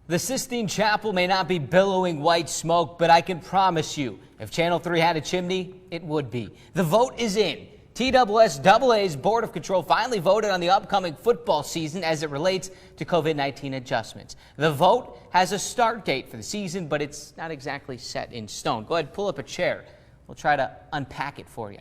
The Sistine Chapel may not be billowing white smoke, but I can promise you, if Channel 3 had a chimney, it would be. The vote is in. TSSAA's Board of Control finally voted on the upcoming football season as it relates to COVID-19 adjustments. The vote has a start date for the season, but it's not exactly set in stone. Go ahead, pull up a chair. We'll try to unpack it for you.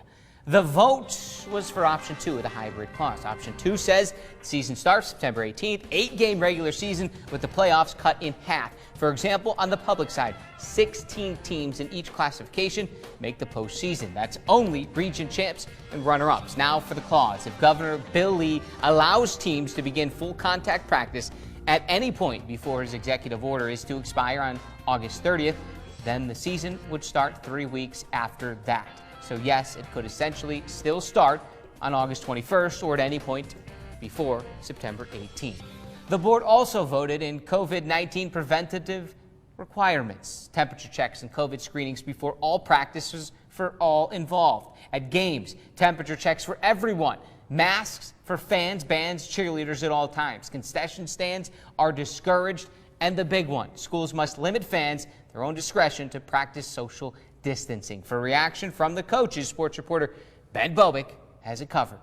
The vote was for option 2 of the hybrid clause. Option 2 says the season starts September 18th, 8-game regular season with the playoffs cut in half. For example, on the public side, 16 teams in each classification make the postseason. That's only region champs and runner-ups. Now for the clause. If Governor Bill Lee allows teams to begin full contact practice at any point before his executive order is to expire on August 30th, then the season would start 3 weeks after that. So yes, it could essentially still start on August 21st or at any point before September 18th. The board also voted in COVID-19 preventative requirements, temperature checks and COVID screenings before all practices for all involved. At games, temperature checks for everyone. Masks for fans, bands, cheerleaders at all times. Concession stands are discouraged. And the big one, schools must limit fans their own discretion to practice social distancing. For reaction from the coaches, sports reporter Ben Bobick has it covered.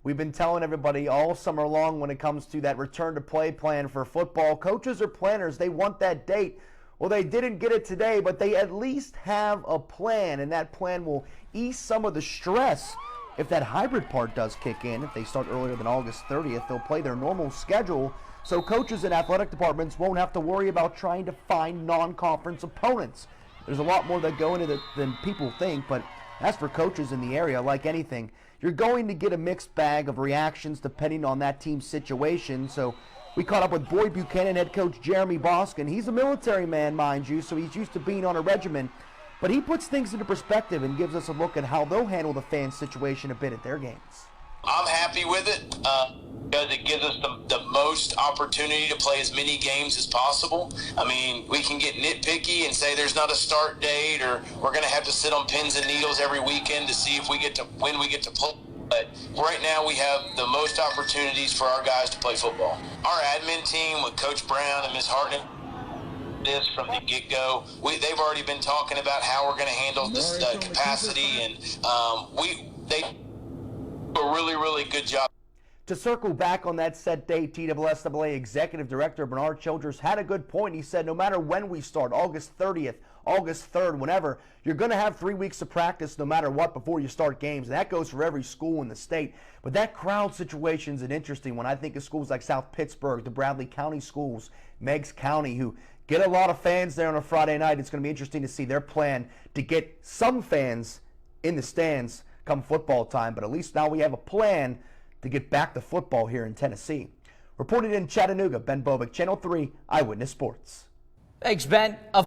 We've been telling everybody all summer long when it comes to that return to play plan for football. Coaches or planners, they want that date. Well, they didn't get it today, but they at least have a plan, and that plan will ease some of the stress if that hybrid part does kick in. If they start earlier than August 30th, they'll play their normal schedule, so coaches and athletic departments won't have to worry about trying to find non-conference opponents. There's a lot more that go into it than people think, but as for coaches in the area, like anything, you're going to get a mixed bag of reactions depending on that team's situation. So we caught up with Boyd Buchanan head coach Jeremy Boskin. He's a military man, mind you, so he's used to being on a regiment, but he puts things into perspective and gives us a look at how they'll handle the fan situation a bit at their games. I'm happy with it because it gives us the most opportunity to play as many games as possible. I mean, we can get nitpicky and say there's not a start date, or we're going to have to sit on pins and needles every weekend to see if when we get to play. But right now we have the most opportunities for our guys to play football. Our admin team with Coach Brown and Ms. Hartnett, this from the get-go, they've already been talking about how we're going to handle this capacity, and they do a really good job. To circle back on that set date, TSSAA Executive Director Bernard Childers had a good point. He said no matter when we start, August 30th, August 3rd, whenever, you're going to have 3 weeks of practice no matter what before you start games. And that goes for every school in the state. But that crowd situation is an interesting one. I think of schools like South Pittsburgh, the Bradley County schools, Meigs County, who get a lot of fans there on a Friday night. It's going to be interesting to see their plan to get some fans in the stands come football time. But at least now we have a plan to get back to football here in Tennessee. Reported in Chattanooga, Ben Bobick, Channel 3 Eyewitness Sports. Thanks, Ben.